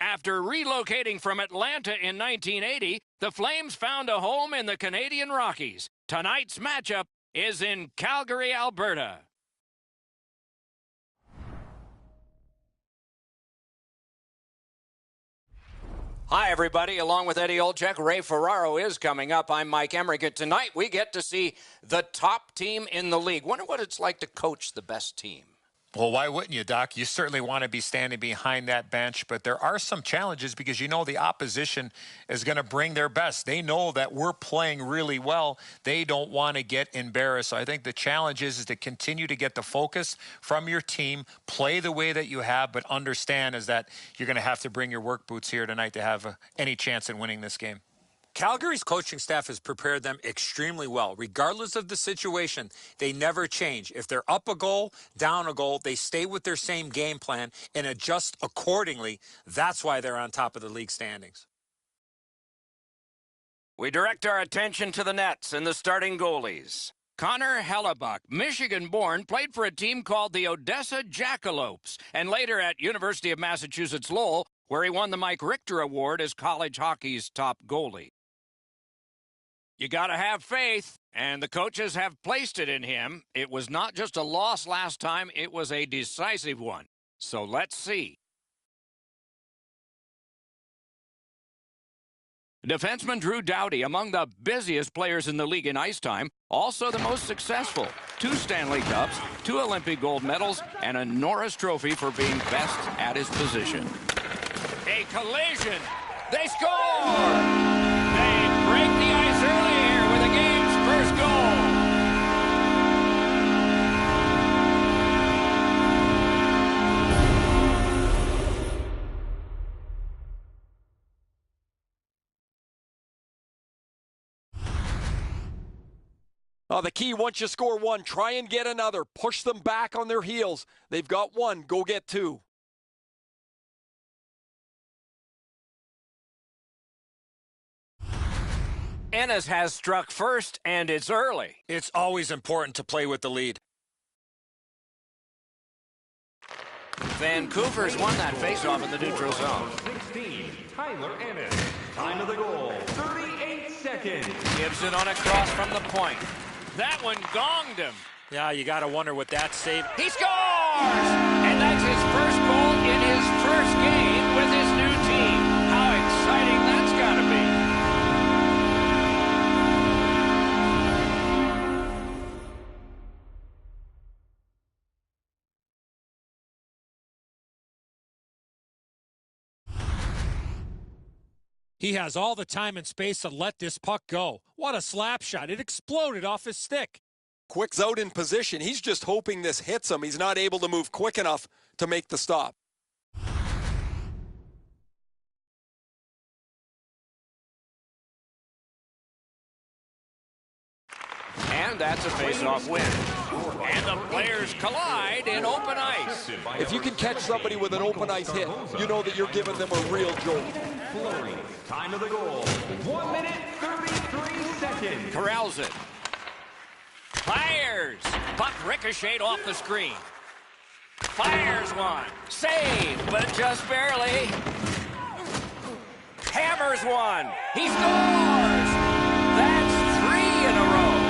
After relocating from Atlanta in 1980, the Flames found a home in the Canadian Rockies. Tonight's matchup is in Calgary, Alberta. Hi, everybody. Along with Eddie Olczyk, Ray Ferraro is coming up. I'm Mike Emmerich. And tonight we get to see the top team in the league. Wonder what it's like to coach the best team. Well, why wouldn't you, Doc? You certainly want to be standing behind that bench, but there are some challenges because you know the opposition is going to bring their best. They know that we're playing really well. They don't want to get embarrassed. So I think the challenge is to continue to get the focus from your team, play the way that you have, but understand is that you're going to have to bring your work boots here tonight to have any chance in winning this game. Calgary's coaching staff has prepared them extremely well. Regardless of the situation, they never change. If they're up a goal, down a goal, they stay with their same game plan and adjust accordingly. That's why they're on top of the league standings. We direct our attention to the nets and the starting goalies. Connor Hellebuck, Michigan-born, played for a team called the Odessa Jackalopes, and later at University of Massachusetts Lowell, where he won the Mike Richter Award as college hockey's top goalie. You got to have faith, and the coaches have placed it in him. It was not just a loss last time, it was a decisive one. So let's see. Defenseman Drew Doughty, among the busiest players in the league in ice time, also the most successful. 2 Stanley Cups, 2 Olympic gold medals, and a Norris Trophy for being best at his position. A collision. They score! They break the ice early here with the game's first goal. The key, once you score one, try and get another. Push them back on their heels. They've got one. Go get 2. Ennis has struck first, and it's early. It's always important to play with the lead. Vancouver's won that faceoff in the neutral zone. 16, Tyler Ennis. Time of the goal, 38 seconds. Gibson on a cross from the point. That one gonged him. Yeah, you got to wonder what that saved. He scores! And that's his first goal in his first game with his new team. How exciting that's got to be. He has all the time and space to let this puck go. What a slap shot. It exploded off his stick. Quick's out in position. He's just hoping this hits him. He's not able to move quick enough to make the stop. And that's a face-off win. And the players collide in open ice. If you can catch somebody with an open ice hit, you know that you're giving them a real jolt. Time of the goal, 1 minute, 33 seconds. Corrals it. Fires. Puck ricocheted off the screen. Fires one. Save, but just barely. Hammers one. He scores. That's 3 in a row.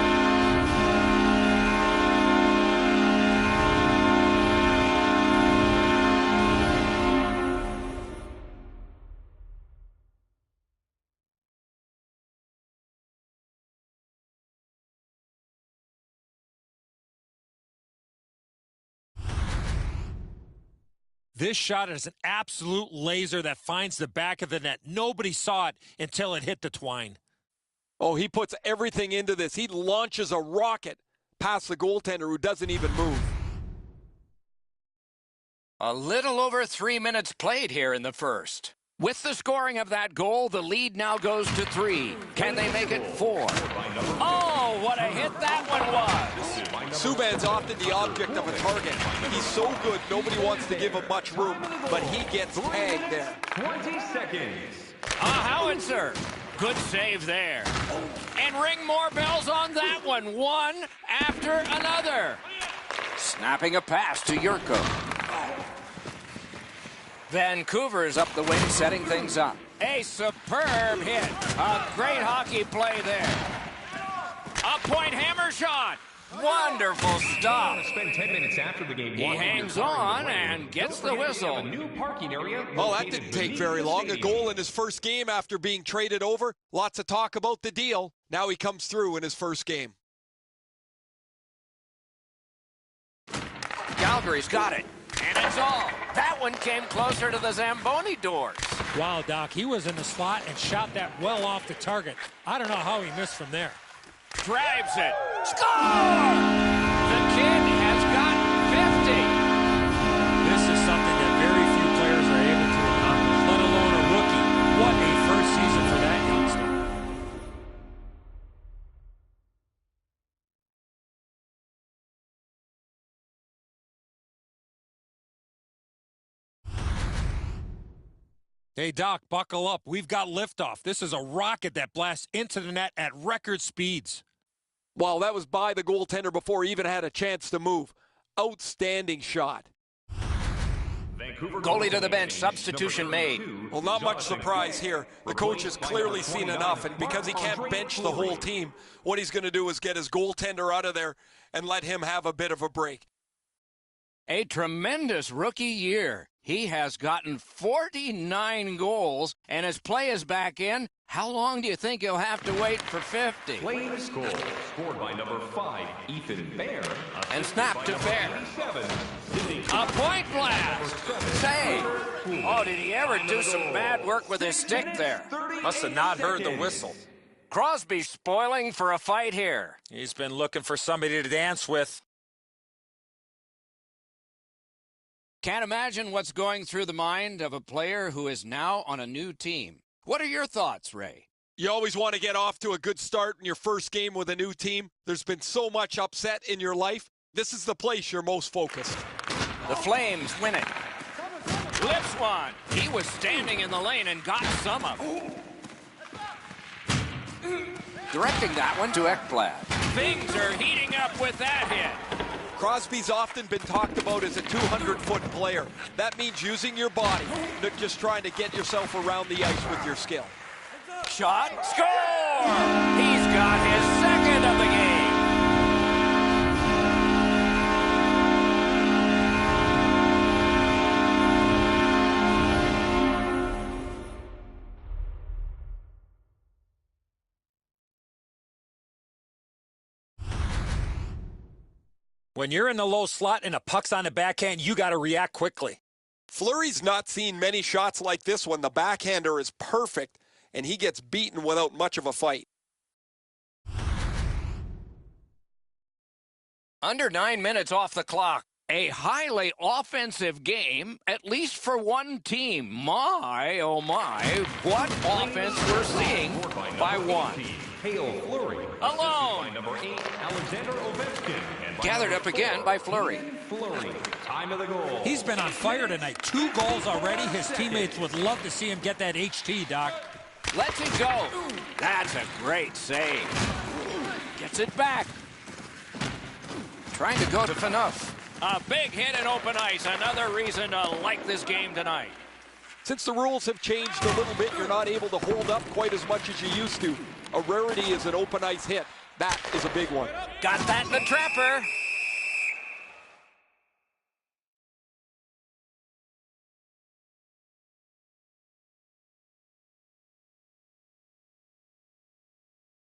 This shot is an absolute laser that finds the back of the net. Nobody saw it until it hit the twine. Oh, he puts everything into this. He launches a rocket past the goaltender who doesn't even move. A little over 3 minutes played here in the first. With the scoring of that goal, the lead now goes to 3. Can they make it 4? Oh, what a hit that one was! Subban's often the object of a target. He's so good, nobody wants to give him much room, but he gets tagged there. 20 seconds. A howitzer. Good save there. And ring more bells on that one. One after another. Snapping a pass to Yurko. Vancouver is up the wing, setting things up. A superb hit. A great hockey play there. A point hammer shot. Wonderful stop. Spend 10 minutes after the game. He hangs on and gets the whistle. New parking area. Oh, that didn't take very long. A goal in his first game after being traded over. Lots of talk about the deal. Now he comes through in his first game. Calgary's got it. And it's all. That one came closer to the Zamboni doors. Wow, Doc, he was in the slot and shot that well off the target. I don't know how he missed from there. Drives it. Score! The kid has got 50. This is something that very few players are able to accomplish, let alone a rookie. What a first season for that youngster. Hey, Doc, buckle up. We've got liftoff. This is a rocket that blasts into the net at record speeds. Well, that was by the goaltender before he even had a chance to move. Outstanding shot. Goalie to the bench. Substitution made. Well, not much surprise here. The coach has clearly seen enough, and because he can't bench the whole team, what he's going to do is get his goaltender out of there and let him have a bit of a break. A tremendous rookie year. He has gotten 49 goals, and his play is back in. How long do you think he'll have to wait for 50? Playing score. Scored by number 5, Ethan Bear. And snapped to Bear. A point blast. Save. Oh, did he ever do some bad work with his stick there? Must have not heard the whistle. Crosby's spoiling for a fight here. He's been looking for somebody to dance with. Can't imagine what's going through the mind of a player who is now on a new team. What are your thoughts, Ray? You always want to get off to a good start in your first game with a new team. There's been so much upset in your life. This is the place you're most focused. The Flames win it. Flips one. He was standing in the lane and got some of it. Directing that one to Ekblad. Things are heating up with that hit. Crosby's often been talked about as a 200-foot player. That means using your body, not just trying to get yourself around the ice with your skill. Shot. Score! He's got his second of the game. When you're in the low slot and a puck's on the backhand, you got to react quickly. Fleury's not seen many shots like this one. The backhander is perfect, and he gets beaten without much of a fight. Under 9 minutes off the clock. A highly offensive game, at least for one team. My, oh my, what offense we're seeing by one. Hale Fleury. Alone. By number 8, Alexander Ovechkin. And by Gathered up again by Fleury. Fleury. Time of the goal. He's been on fire tonight. 2 goals already. His teammates would love to see him get that HT, Doc. Lets it go. That's a great save. Gets it back. Trying to go to Phaneuf. A big hit in open ice. Another reason to like this game tonight. Since the rules have changed a little bit, you're not able to hold up quite as much as you used to. A rarity is an open ice hit. That is a big one. Got that in the trapper.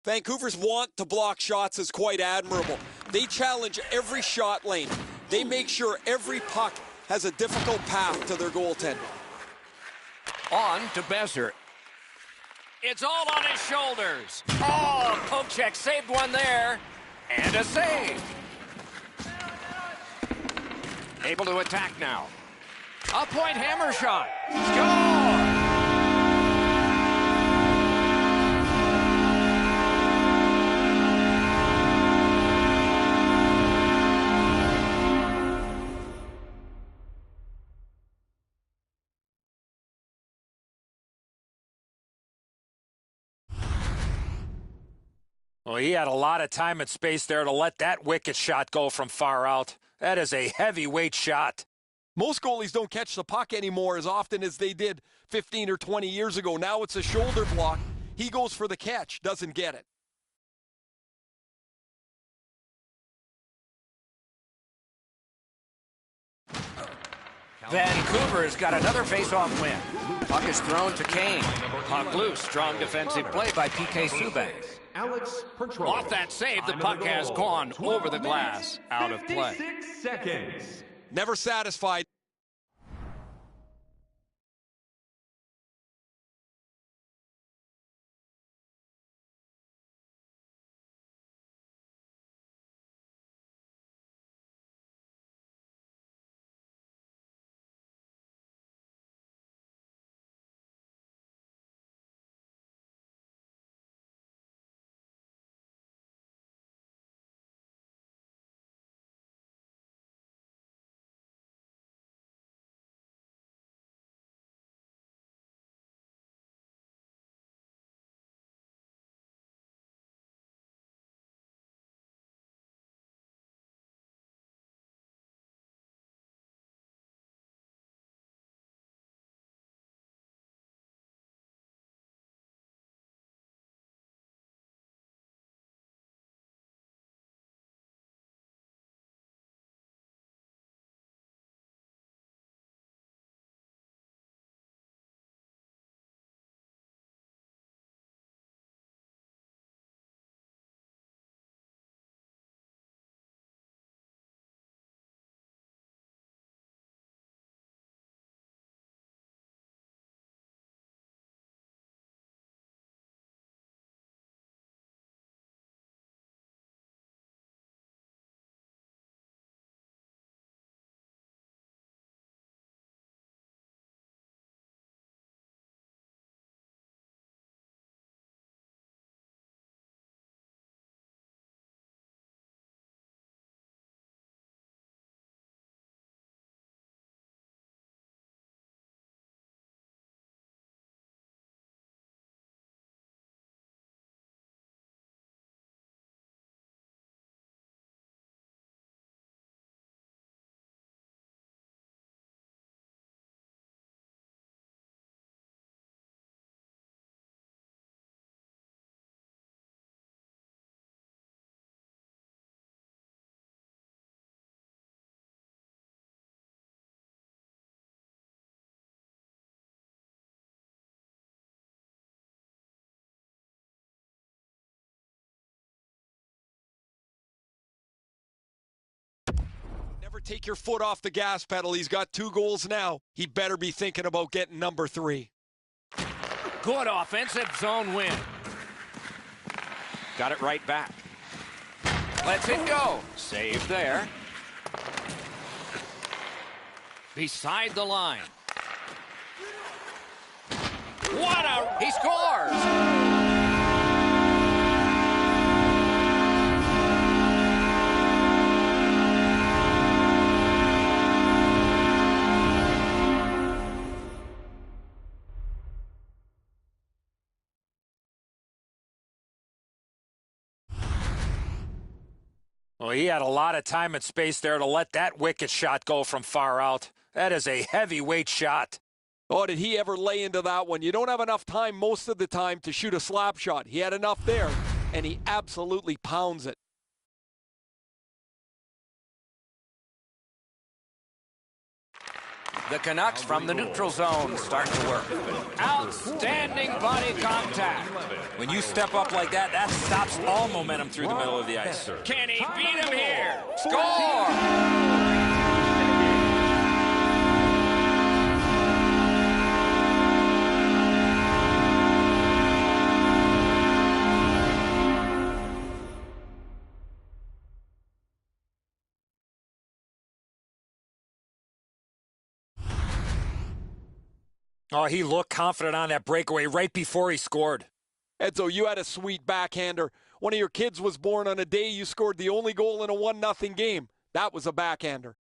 Vancouver's want to block shots is quite admirable. They challenge every shot lane. They make sure every puck has a difficult path to their goaltender. On to Besser. It's all on his shoulders. Oh, Kokechek saved one there. And a save. Able to attack now. A point hammer shot. Score! Well, he had a lot of time and space there to let that wicked shot go from far out. That is a heavyweight shot. Most goalies don't catch the puck anymore as often as they did 15 or 20 years ago. Now it's a shoulder block. He goes for the catch, doesn't get it. Vancouver's got another face-off win. Puck is thrown to Kane. Puck loose. Strong defensive play by PK Subban. Off that save, the puck has gone over the glass. Out of play. 56 seconds. Never satisfied. Never take your foot off the gas pedal. He's got 2 goals now. He better be thinking about getting number 3. Good offensive zone win. Got it right back. Lets it go. Save there. Beside the line. He scores! Well, he had a lot of time and space there to let that wicked shot go from far out. That is a heavyweight shot. Oh, did he ever lay into that one? You don't have enough time most of the time to shoot a slap shot. He had enough there, and he absolutely pounds it. The Canucks from the neutral zone start to work. Outstanding body contact. When you step up like that, that stops all momentum through the middle of the ice. Can he beat him here? Score! Oh, he looked confident on that breakaway right before he scored. Edzo, you had a sweet backhander. One of your kids was born on a day you scored the only goal in a 1-0 game. That was a backhander.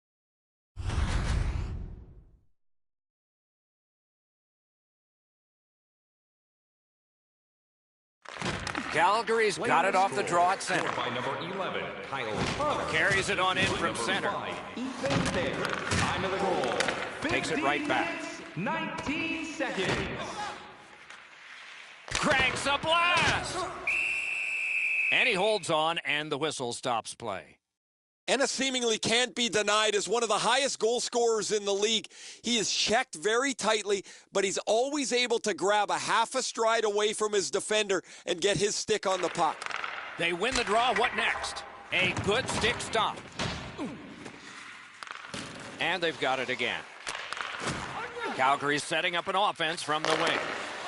Calgary's got it off the draw at center. By number 11, Carries it on in from center. Ethan Bear. Time of the goal. Takes it right back. 19 seconds. Cranks a blast! And he holds on, and the whistle stops play. Ennis seemingly can't be denied as one of the highest goal scorers in the league. He is checked very tightly, but he's always able to grab a half a stride away from his defender and get his stick on the puck. They win the draw. What next? A good stick stop. And they've got it again. Calgary's setting up an offense from the wing.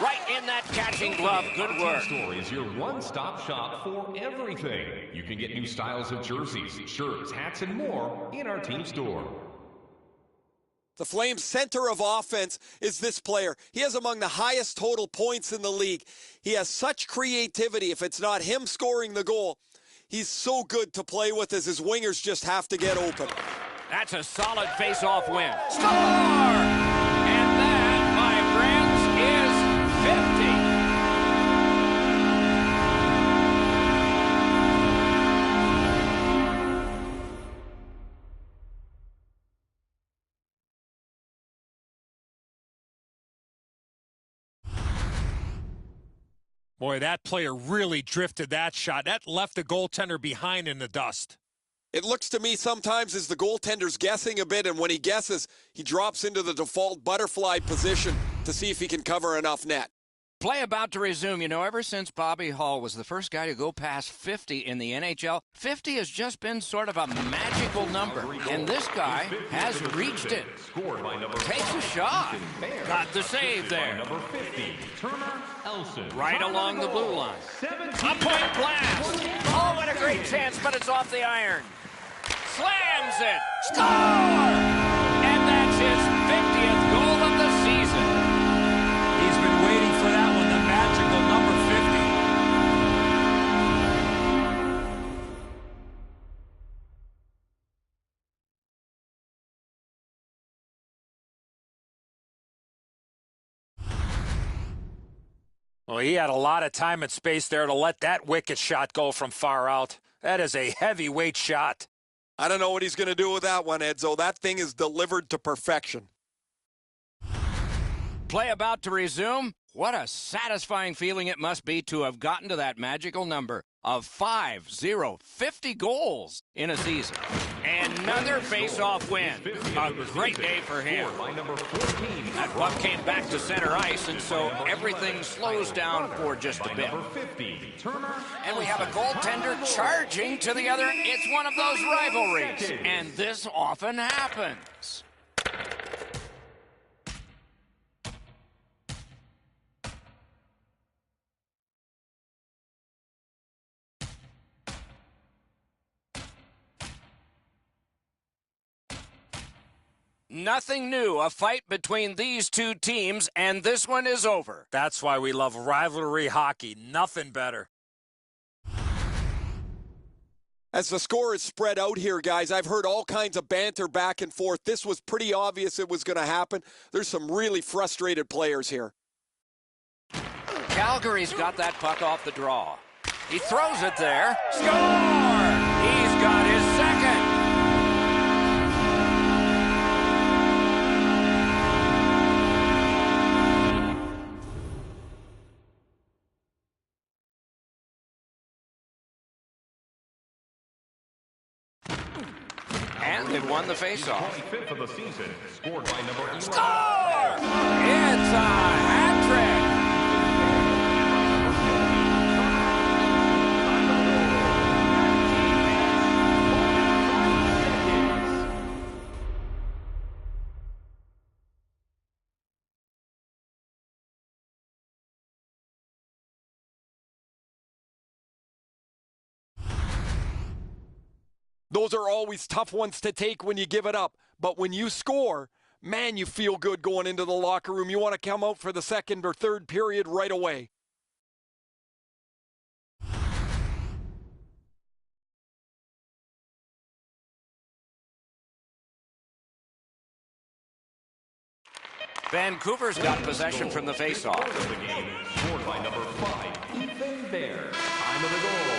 Right in that catching glove. Good work. Store is your one-stop shop for everything. You can get new styles of jerseys, shirts, hats, and more in our team store. The Flames' center of offense is this player. He has among the highest total points in the league. He has such creativity. If it's not him scoring the goal, he's so good to play with as his wingers just have to get open. That's a solid face-off win. Score! And that, my friends, is 50. Boy, that player really drifted that shot. That left the goaltender behind in the dust. It looks to me sometimes as the goaltender's guessing a bit, and when he guesses, he drops into the default butterfly position to see if he can cover enough net. Play about to resume. You know, ever since Bobby Hull was the first guy to go past 50 in the NHL, 50 has just been sort of a magical number. And this guy has reached it. Takes a shot. Got the save there. Number 50, Turner Elson. Right along the blue line. A point blast. Oh, what a great chance, but it's off the iron. Slams it. Score! And that's his 50th goal of the season. He's been waiting for that one, the magical number 50. Well, he had a lot of time and space there to let that wicked shot go from far out. That is a heavyweight shot. I don't know what he's going to do with that one, Edzo. That thing is delivered to perfection. Play about to resume. What a satisfying feeling it must be to have gotten to that magical number of 50 goals in a season. Another face-off win. A great day for him. That puck came back to center ice, and so everything slows down for just a bit. And we have a goaltender charging to the other. It's one of those rivalries, and this often happens. Nothing new, a fight between these two teams, and this one is over. That's why we love rivalry hockey. Nothing better. As the score is spread out here, guys, I've heard all kinds of banter back and forth. This was pretty obvious it was going to happen. There's some really frustrated players here. Calgary's got that puck off the draw. He throws it there. Score! He's got his second. And they've won the faceoff. 25th of the season, scored by number 11. Score! It's a hat trick. Those are always tough ones to take when you give it up. But when you score, man, you feel good going into the locker room. You want to come out for the second or third period right away. Vancouver's got possession from the faceoff. Scored by number 5, Ethan Bear. Time of the goal,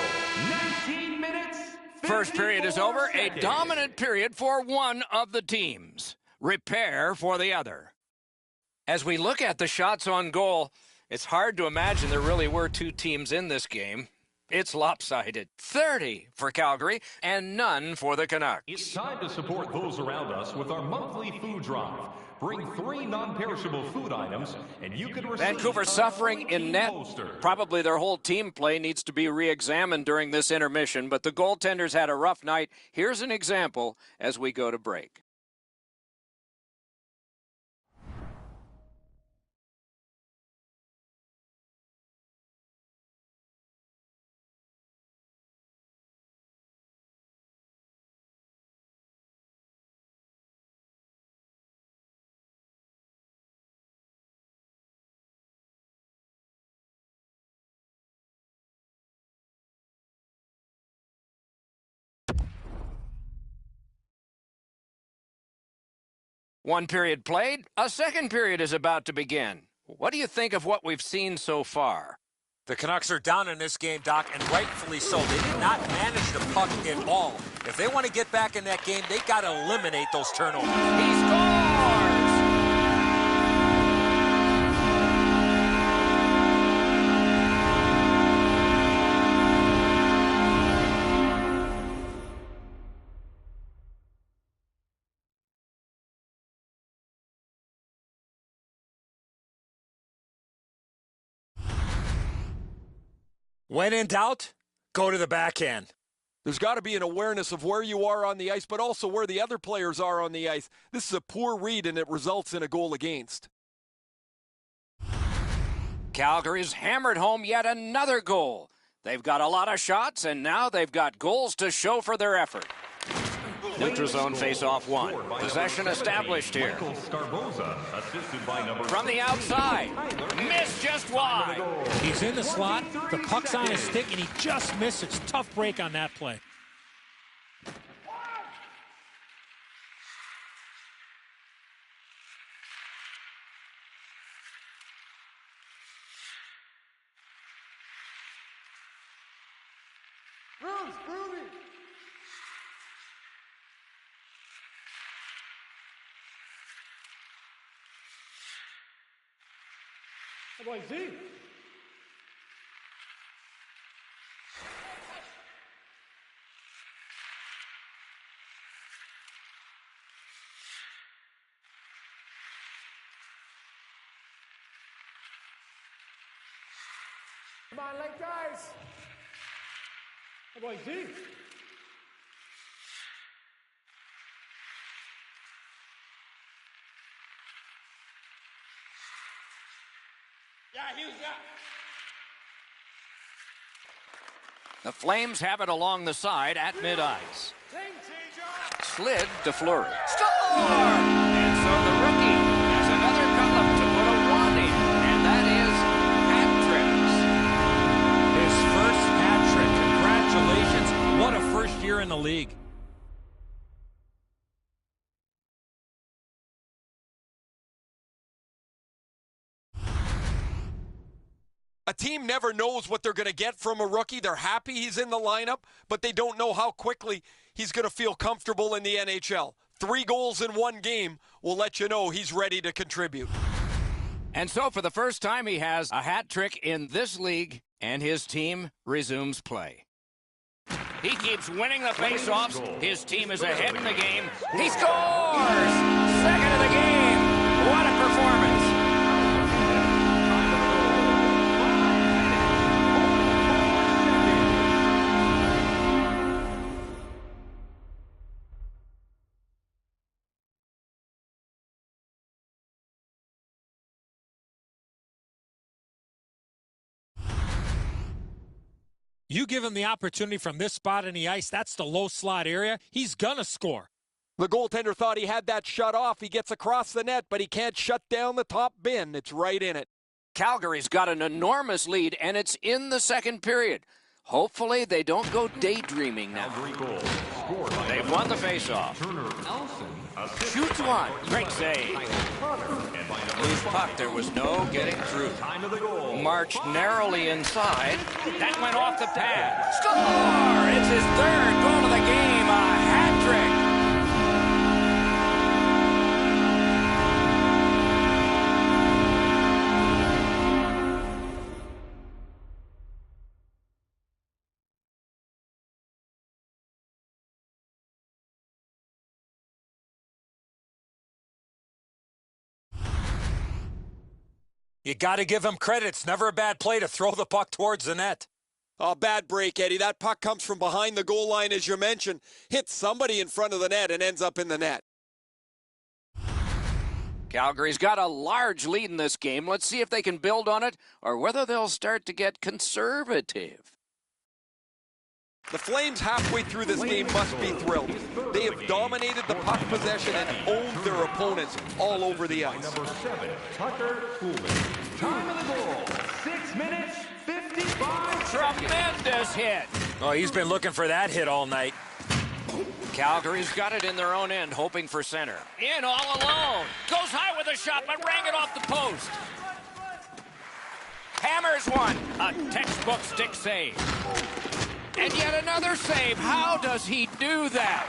19 minutes. First period is over. A dominant period for one of the teams. repair for the other. As we look at the shots on goal, it's hard to imagine there really were two teams in this game. It's lopsided. 30 for Calgary and none for the Canucks. It's time to support those around us with our monthly food drive. Bring 3 non-perishable food items, and you can receive Vancouver suffering in net. Probably their whole team play needs to be re-examined during this intermission, but the goaltenders had a rough night. Here's an example as we go to break. One period played, a second period is about to begin. What do you think of what we've seen so far? The Canucks are down in this game, Doc, and rightfully so. They did not manage the puck at all. If they want to get back in that game, they got to eliminate those turnovers. He scores! When in doubt, go to the backhand. There's got to be an awareness of where you are on the ice, but also where the other players are on the ice. This is a poor read, and it results in a goal against. Calgary's hammered home yet another goal. They've got a lot of shots, and now they've got goals to show for their effort. Neutral zone face-off one. Possession established here. From the outside. Missed just wide. He's in the slot, the puck's on his stick, and he just misses. Tough break on that play. Come on, like guys. How about Z? Yeah, he's got. The Flames have it along the side at mid-ice. Slid to Fleury. Score! And so the rookie has another cup to put a 1 in, and that is hat tricks. His first hat trick. Congratulations. What a first year in the league. A team never knows what they're going to get from a rookie. They're happy he's in the lineup, but they don't know how quickly he's going to feel comfortable in the NHL. 3 goals in 1 game will let you know he's ready to contribute. And so for the first time, he has a hat trick in this league, and his team resumes play. He keeps winning the faceoffs. His team is ahead in the game. He scores! Second of the game. What a performance. You give him the opportunity from this spot in the ice, that's the low slot area, he's gonna score. The goaltender thought he had that shut off. He gets across the net, but he can't shut down the top bin. It's right in it. Calgary's got an enormous lead, and it's in the second period. Hopefully they don't go daydreaming now. They've won the faceoff. Shoots one. Great save. Loose puck. There was no getting through. Marched narrowly inside. That went off the pad. Score! It's his 3rd goal of the game. A hat trick. You got to give him credit. It's never a bad play to throw the puck towards the net. Oh, bad break, Eddie. That puck comes from behind the goal line, as you mentioned, hits somebody in front of the net and ends up in the net. Calgary's got a large lead in this game. Let's see if they can build on it or whether they'll start to get conservative. The Flames halfway through this game must be thrilled. They have dominated the puck possession and owned their opponents all over the ice. Number 7, Tucker Coolman. Time of the goal, 6 minutes, 55 Tremendous hit. Oh, he's been looking for that hit all night. Calgary's got it in their own end, hoping for center. In all alone. Goes high with a shot, but rang it off the post. Hammers one. A textbook stick save. And yet another save. How does he do that?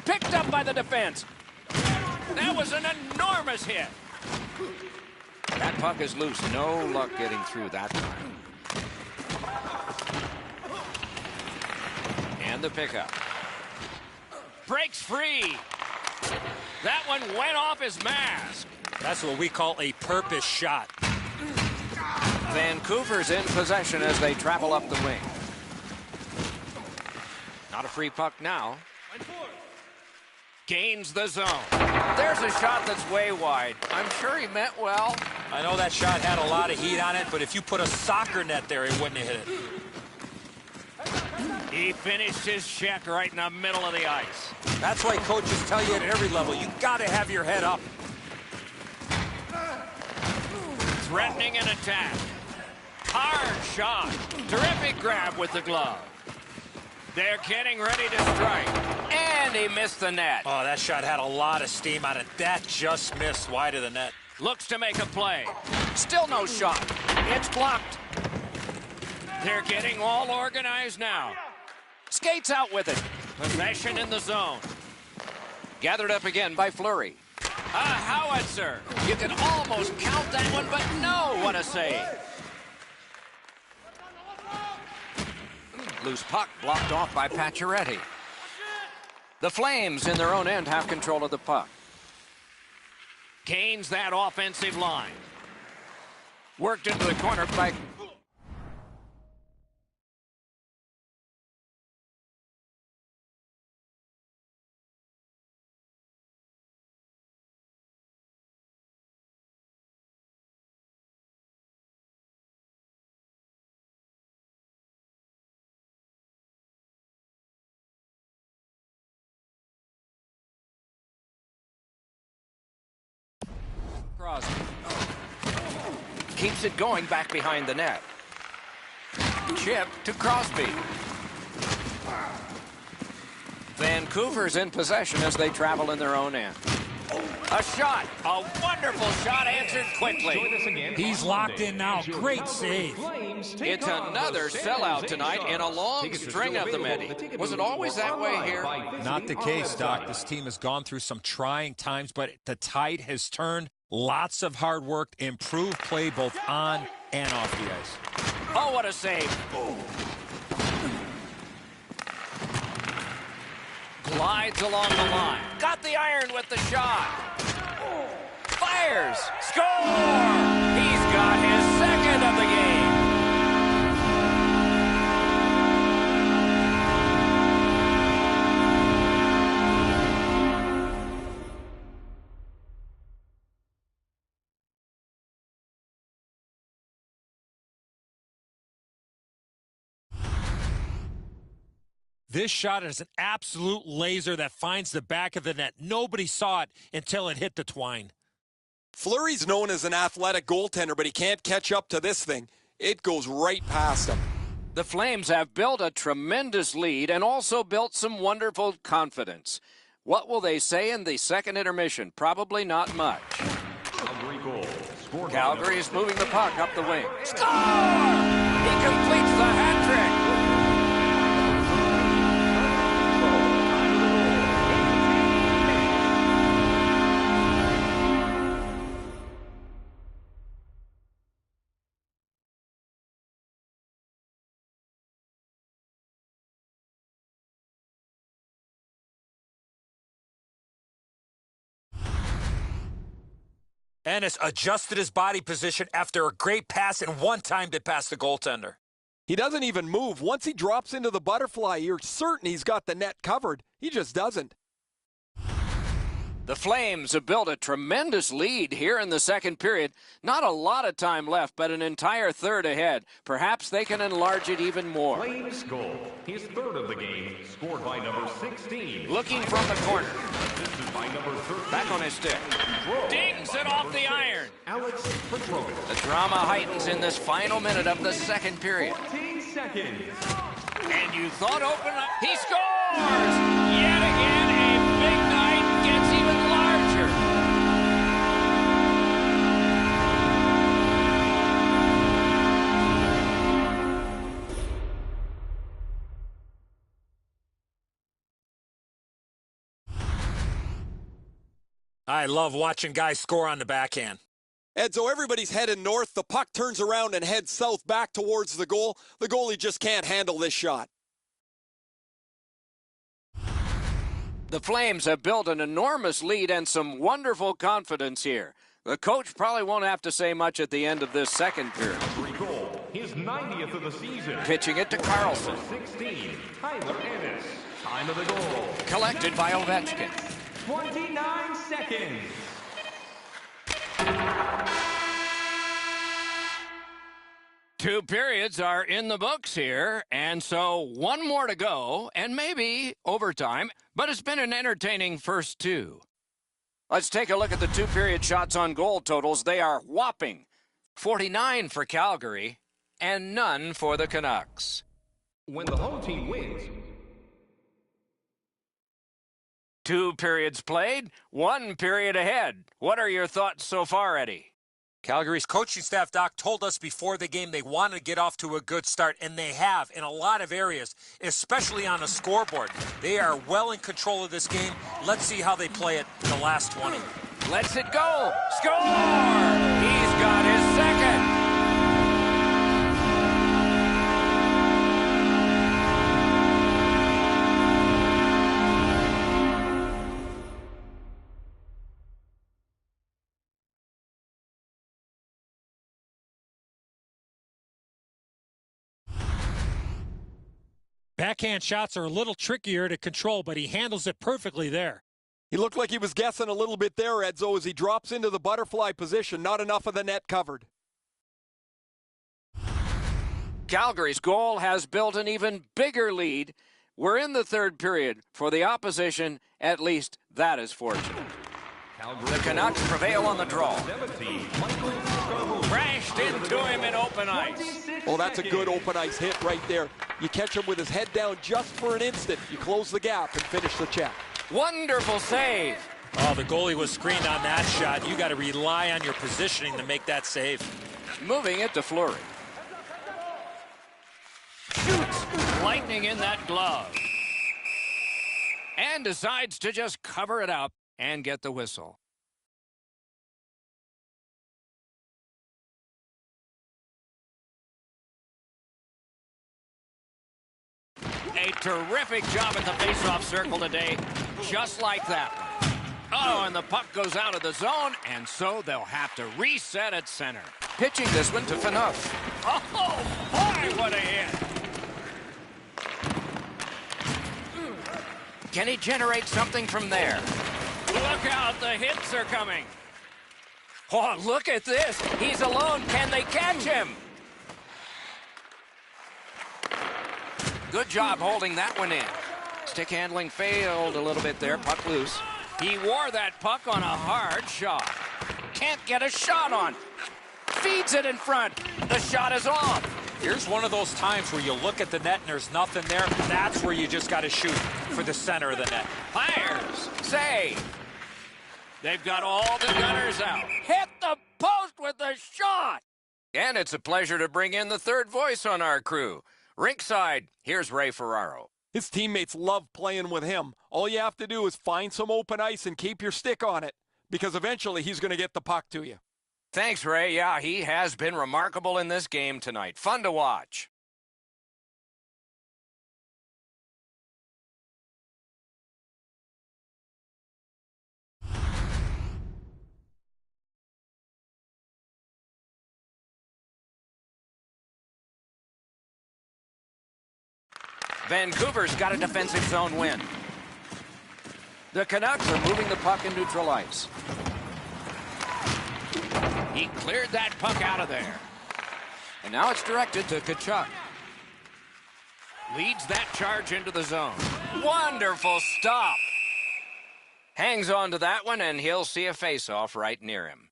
Picked up by the defense. That was an enormous hit. That puck is loose. No luck getting through that time. And the pickup. Breaks free. That one went off his mask. That's what we call a purpose shot. Vancouver's in possession as they travel up the wing. Not a free puck now. Gains the zone. There's a shot that's way wide. I'm sure he meant well. I know that shot had a lot of heat on it, but if you put a soccer net there, he wouldn't have hit it. He finished his check right in the middle of the ice. That's why coaches tell you at every level, you got to have your head up. Threatening an attack. Hard shot. Terrific grab with the glove. They're getting ready to strike. And he missed the net. Oh, that shot had a lot of steam on it. That just missed wide of the net. Looks to make a play. Still no shot. It's blocked. They're getting all organized now. Skates out with it. Possession in the zone. Gathered up again by Fleury. A howitzer. You can almost count that one, but no, what a save. Loose puck blocked off by Pacioretty. The Flames in their own end have control of the puck. Gains that offensive line. Worked into the corner by... Crosby. Keeps it going back behind the net. Chip to Crosby. Vancouver's in possession as they travel in their own end. A shot. A wonderful shot answered quickly. He's locked in now. Great save. It's another sellout tonight in a long string of them, Eddie. Was it always that way here? Not the case, Doc. This team has gone through some trying times, but the tide has turned. Lots of hard work, improved play both on and off the ice. Oh, what a save. Glides along the line. Got the iron with the shot. Fires. Score! He's got his second of the game. This shot is an absolute laser that finds the back of the net. Nobody saw it until it hit the twine. Fleury's known as an athletic goaltender, but he can't catch up to this thing. It goes right past him. The Flames have built a tremendous lead and also built some wonderful confidence. What will they say in the second intermission? Probably not much. Calgary is moving the puck up the wing. Score! He completes the hat trick. Ennis adjusted his body position after a great pass and one-timed it past the goaltender. He doesn't even move. Once he drops into the butterfly, you're certain he's got the net covered. He just doesn't. The Flames have built a tremendous lead here in the second period. Not a lot of time left, but an entire third ahead. Perhaps they can enlarge it even more. Flames goal, his third of the game, scored by number 16. Looking from the corner. This is by number 13. Back on his stick. Dings it off the iron. Alex Petrovich. The drama heightens in this final minute of the second period. 14 seconds. And you thought open up. He scores! Yet again, a big night gets even larger. I love watching guys score on the backhand. Edzo, everybody's heading north. The puck turns around and heads south back towards the goal. The goalie just can't handle this shot. The Flames have built an enormous lead and some wonderful confidence here. The coach probably won't have to say much at the end of this second period. Goal, his 90th of the season. Pitching it to Carlson. 16, Tyler Ennis. Time of the goal. Collected by Ovechkin. 29 seconds. Two periods are in the books here, and so one more to go, and maybe overtime, but it's been an entertaining first two. Let's take a look at the two-period shots on goal totals. They are whopping. 49 for Calgary, and none for the Canucks. When the home team wins, Two periods played, one period ahead. What are your thoughts so far, Eddie? Calgary's coaching staff, Doc, told us before the game they wanted to get off to a good start, and they have in a lot of areas, especially on the scoreboard. They are well in control of this game. Let's see how they play it in the last 20. Lets it go. Score! He's got his second. Backhand shots are a little trickier to control, but he handles it perfectly there. He looked like he was guessing a little bit there, Edzo, as he drops into the butterfly position. Not enough of the net covered. Calgary's goal has built an even bigger lead. We're in the third period. For the opposition, at least that is fortunate. The Canucks prevail on the draw. 17, Michael Scarborough. Crashed into him in open ice. Oh, that's a good open ice hit right there. You catch him with his head down just for an instant. You close the gap and finish the check. Wonderful save. Oh, the goalie was screened on that shot. You got to rely on your positioning to make that save. Moving it to Fleury. Shoots. Lightning in that glove. And decides to just cover it up and get the whistle. A terrific job at the faceoff circle today, just like that one. Oh, and the puck goes out of the zone, and so they'll have to reset at center. Pitching this one to Phaneuf. Oh, boy, what a hit. Can he generate something from there? Look out, the hits are coming. Oh, look at this. He's alone. Can they catch him? Good job holding that one in. Stick handling failed a little bit there. Puck loose. He wore that puck on a hard shot. Can't get a shot on. Feeds it in front. The shot is off. Here's one of those times where you look at the net and there's nothing there. That's where you just got to shoot for the center of the net. Fires. Save. They've got all the gunners out. Hit the post with the shot. And it's a pleasure to bring in the third voice on our crew. Rinkside, here's Ray Ferraro. His teammates love playing with him. All you have to do is find some open ice and keep your stick on it, because eventually he's going to get the puck to you. Thanks, Ray. Yeah, he has been remarkable in this game tonight. Fun to watch. Vancouver's got a defensive zone win. The Canucks are moving the puck in neutral ice. He cleared that puck out of there. And now it's directed to Tkachuk. Leads that charge into the zone. Wonderful stop. Hangs on to that one, and he'll see a face-off right near him.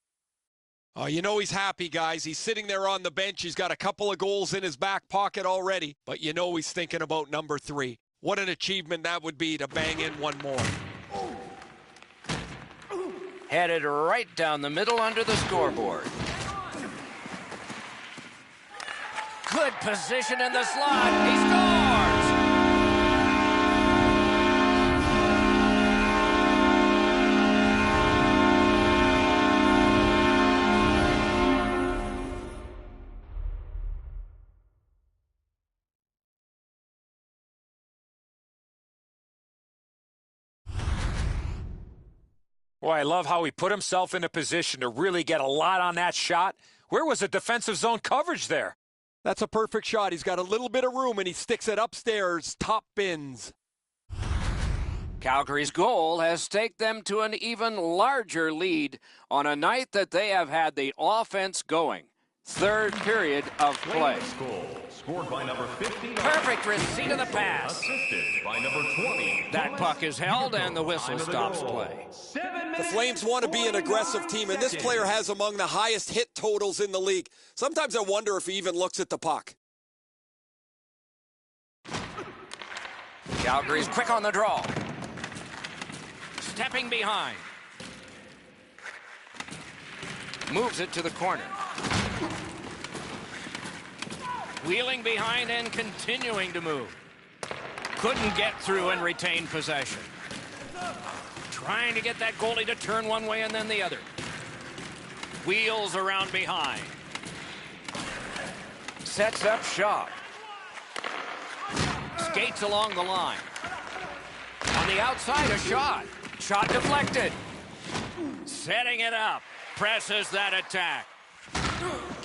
Oh, you know he's happy, guys. He's sitting there on the bench. He's got a couple of goals in his back pocket already. But you know he's thinking about number 3. What an achievement that would be to bang in one more. Headed right down the middle under the scoreboard. Good position in the slot. He scores! Boy, I love how he put himself in a position to really get a lot on that shot. Where was the defensive zone coverage there? That's a perfect shot. He's got a little bit of room, and he sticks it upstairs, top bins. Calgary's goal has staked them to an even larger lead on a night that they have had the offense going. Third period of play. Goal scored by number 50. Perfect receipt of the pass. Assisted by number 20. That puck is held, and the whistle stops play. The Flames want to be an aggressive team, and this player has among the highest hit totals in the league. Sometimes I wonder if he even looks at the puck. Calgary's quick on the draw. Stepping behind. Moves it to the corner. Wheeling behind and continuing to move. Couldn't get through and retain possession. Trying to get that goalie to turn one way and then the other. Wheels around behind. Sets up shot. Skates along the line. On the outside, a shot. Shot deflected. Setting it up. Presses that attack.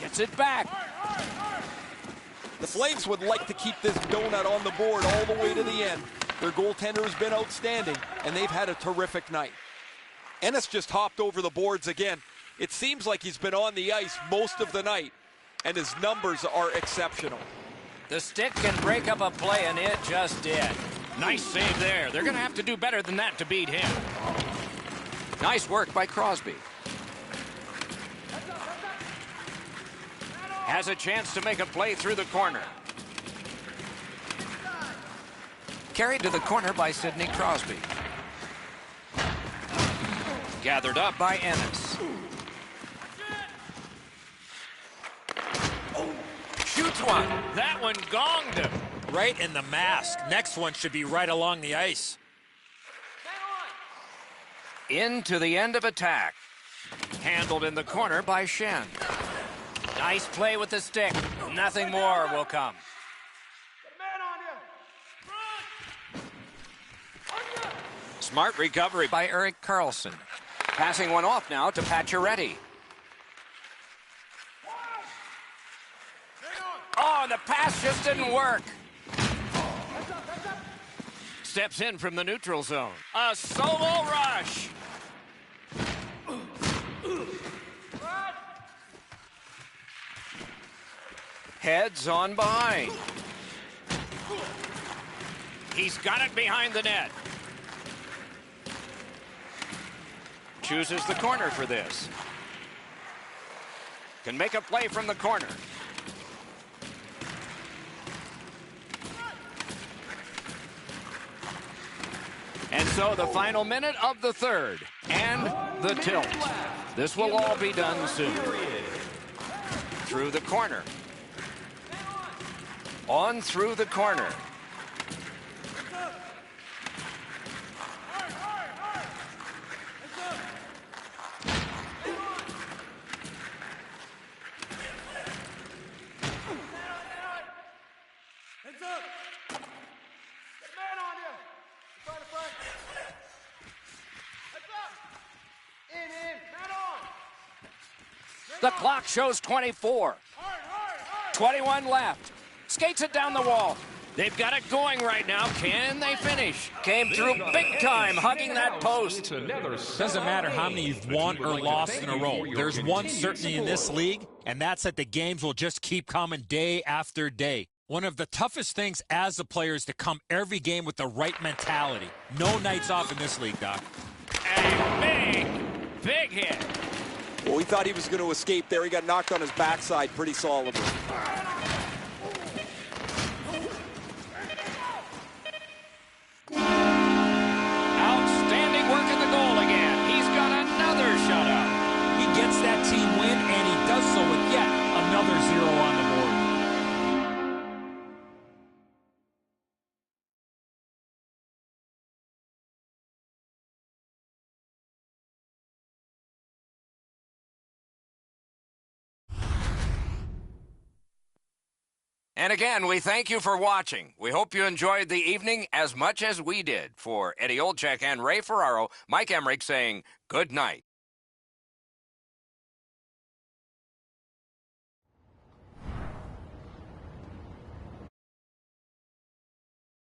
Gets it back. The Flames would like to keep this donut on the board all the way to the end. Their goaltender has been outstanding, and they've had a terrific night. Ennis just hopped over the boards again. It seems like he's been on the ice most of the night, and his numbers are exceptional. The stick can break up a play, and it just did. Nice save there. They're going to have to do better than that to beat him. Nice work by Crosby. Has a chance to make a play through the corner. Carried to the corner by Sidney Crosby. Gathered up by Ennis. Shoots one. That one gonged him. Right in the mask. Next one should be right along the ice. Into the end of attack. Handled in the corner by Shen. Nice play with the stick. Nothing more will come. Smart recovery by Erik Karlsson. Passing one off now to Pacioretty. Oh, the pass just didn't work. Steps in from the neutral zone. A solo rush. Heads on behind. He's got it behind the net. Chooses the corner for this. Can make a play from the corner. And so the final minute of the third. And the tilt. This will all be done soon. Through the corner. On through the corner. The clock shows 24. 21 left. Skates it down the wall. They've got it going right now. Can they finish? Came through big time, hugging that post. Doesn't matter how many you've won or lost in a row. There's one certainty in this league, and that's that the games will just keep coming day after day. One of the toughest things as a player is to come every game with the right mentality. No nights off in this league, Doc. And big hit. Well, we thought he was going to escape there. He got knocked on his backside pretty solidly. Outstanding work at the goal again. He's got another shutout. He gets that team win, and he does so with yet another 0 on the board. And again, we thank you for watching. We hope you enjoyed the evening as much as we did. For Eddie Olczyk and Ray Ferraro, Mike Emmerich saying good night.